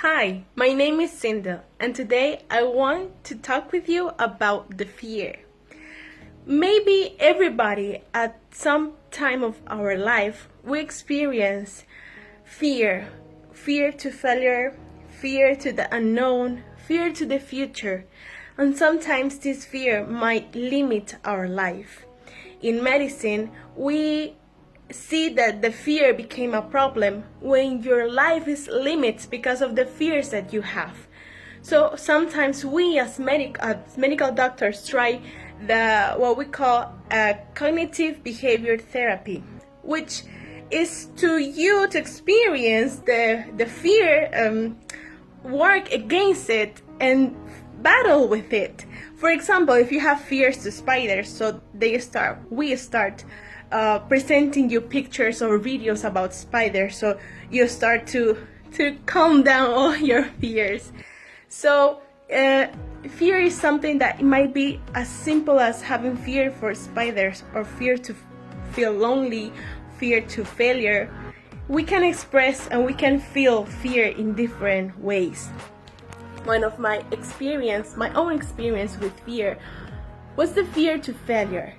Hi, my name is Cindel, and today I want to talk with you about the fear. Maybe everybody at some time of our life we experience fear, fear to failure, fear to the unknown, fear to the future, and sometimes this fear might limit our life. In medicine, we see that the fear became a problem when your life is limited because of the fears that you have. So sometimes we as medical doctors try what we call cognitive behavior therapy, which is to experience the fear, work against it and battle with it. For example, if you have fears to spiders, so we start presenting you pictures or videos about spiders, so you start to calm down all your fears. So fear is something that might be as simple as having fear for spiders or fear to feel lonely, fear to failure. We can express and we can feel fear in different ways. One of my own experience with fear was the fear to failure.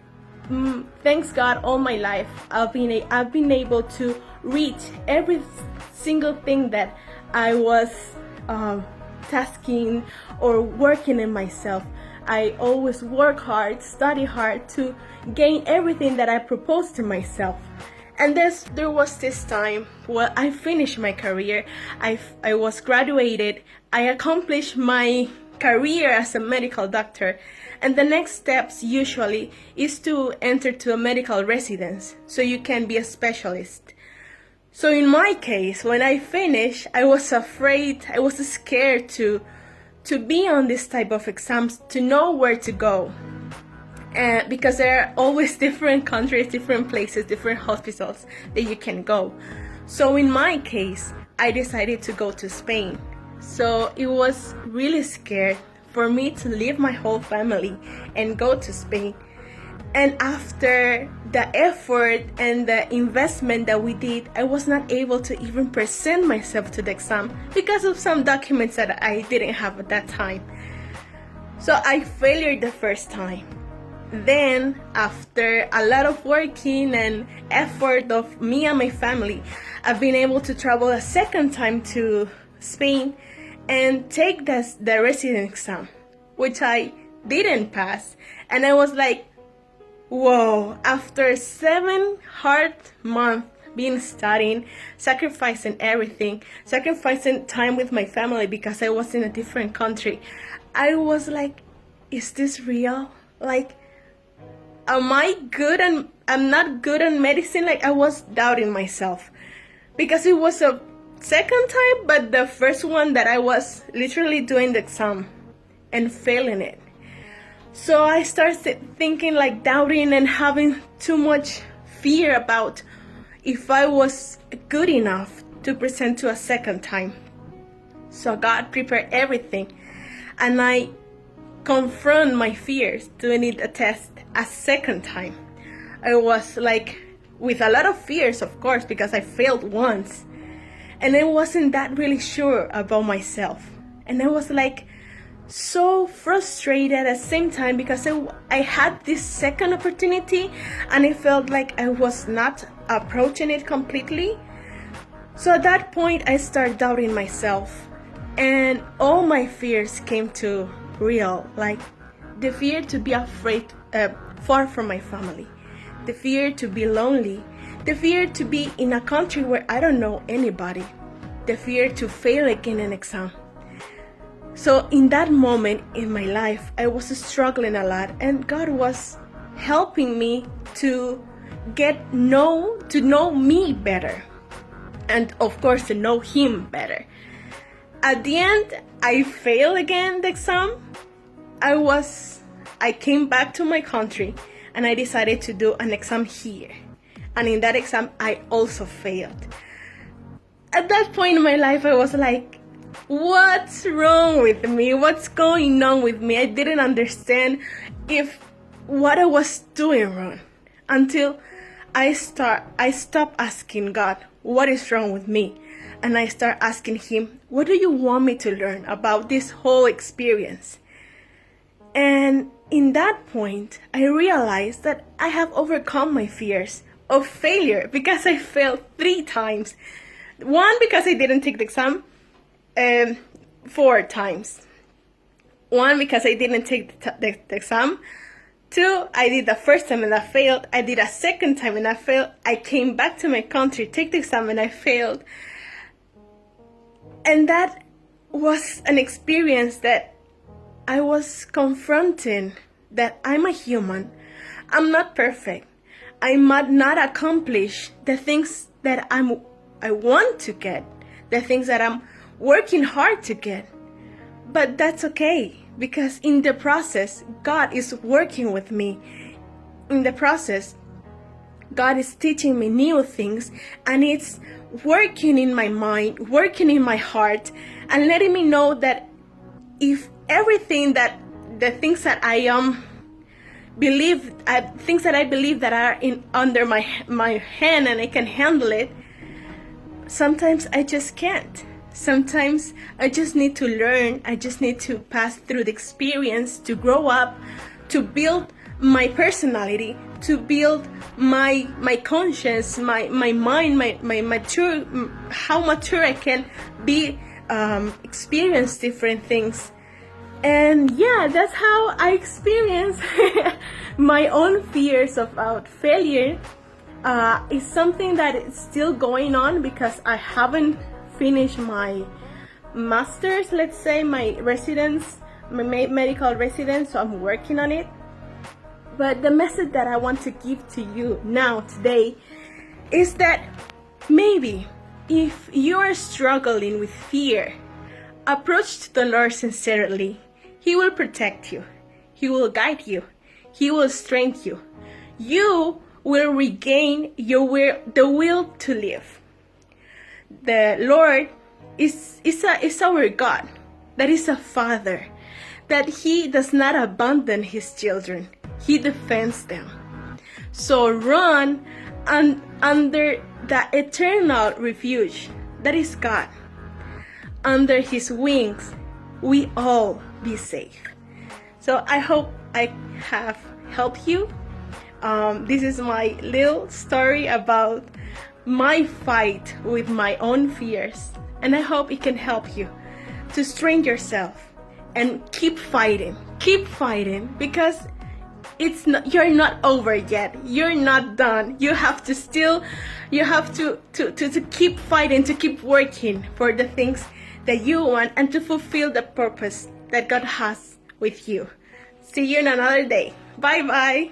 Thanks God, all my life I've been able to reach every single thing that I was tasking or working in myself. I always work hard, study hard to gain everything that I proposed to myself. And there was this time where I finished my career. I was graduated. I accomplished my career as a medical doctor. And the next steps usually is to enter to a medical residence so you can be a specialist. So in my case, when I finished, I was afraid, I was scared to be on this type of exams, to know where to go. Because there are always different countries, different places, different hospitals that you can go. So in my case, I decided to go to Spain. So it was really scared for me to leave my whole family and go to Spain. And after the effort and the investment that we did, I was not able to even present myself to the exam because of some documents that I didn't have at that time. So I failed the first time. Then, after a lot of working and effort of me and my family, I've been able to travel a second time to Spain and take the resident exam, which I didn't pass. And I was like, whoa, after 7 hard months being studying, sacrificing everything, sacrificing time with my family because I was in a different country, I was like, is this real? Like, am I good and I'm not good at medicine? Like, I was doubting myself because it was a second time, but the first one that I was literally doing the exam and failing it. So I started thinking, like, doubting and having too much fear about if I was good enough to present to a second time. So God prepared everything, and I confront my fears doing it a test a second time. I was like with a lot of fears, of course, because I failed once. And I wasn't that really sure about myself. And I was like so frustrated at the same time because I had this second opportunity and I felt like I was not approaching it completely. So at that point, I started doubting myself. And all my fears came to real, like the fear to be afraid, far from my family, the fear to be lonely, the fear to be in a country where I don't know anybody, the fear to fail again an exam. So in that moment in my life, I was struggling a lot, and God was helping me to know me better, and of course to know Him better. At the end, I failed again the exam. I came back to my country and I decided to do an exam here. And in that exam, I also failed. At that point in my life, I was like, what's wrong with me? What's going on with me? I didn't understand what I was doing wrong until I stopped asking God, what is wrong with me? and I start asking him, what do you want me to learn about this whole experience? And in that point, I realized that I have overcome my fears of failure because I failed 3 times. 1, because I didn't take the exam, 4 times. 1, because I didn't take the exam. 2, I did the first time and I failed. I did a second time and I failed. I came back to my country, take the exam, and I failed. And that was an experience that I was confronting that I'm a human. I'm not perfect. I might not accomplish the things that I want to get, the things that I'm working hard to get. But that's okay, because in the process, God is working with me. In the process, God is teaching me new things, and it's working in my mind, working in my heart, and letting me know that if everything that the things that I believe, things that I believe that are under my hand and I can handle it, sometimes I just can't. Sometimes I just need to learn. I just need to pass through the experience to grow up, to build my personality, to build my conscience, my mind, my mature, how mature I can be, experience different things. And yeah, that's how I experience my own fears about failure. It's something that is still going on because I haven't finished my master's, let's say, my residence, my medical residence, so I'm working on it. But the message that I want to give to you now, today, is that maybe if you are struggling with fear, approach the Lord sincerely. He will protect you. He will guide you. He will strengthen you. You will regain the will to live. The Lord is our God. That is a Father. That He does not abandon His children. He defends them. So run under the eternal refuge. That is God. Under His wings, we all be safe. So I hope I have helped you. This is my little story about my fight with my own fears, and I hope it can help you to strengthen yourself and keep fighting, because you're not over yet. You're not done. You have to keep fighting, to keep working for the things that you want and to fulfill the purpose that God has with you. See you in another day. Bye bye.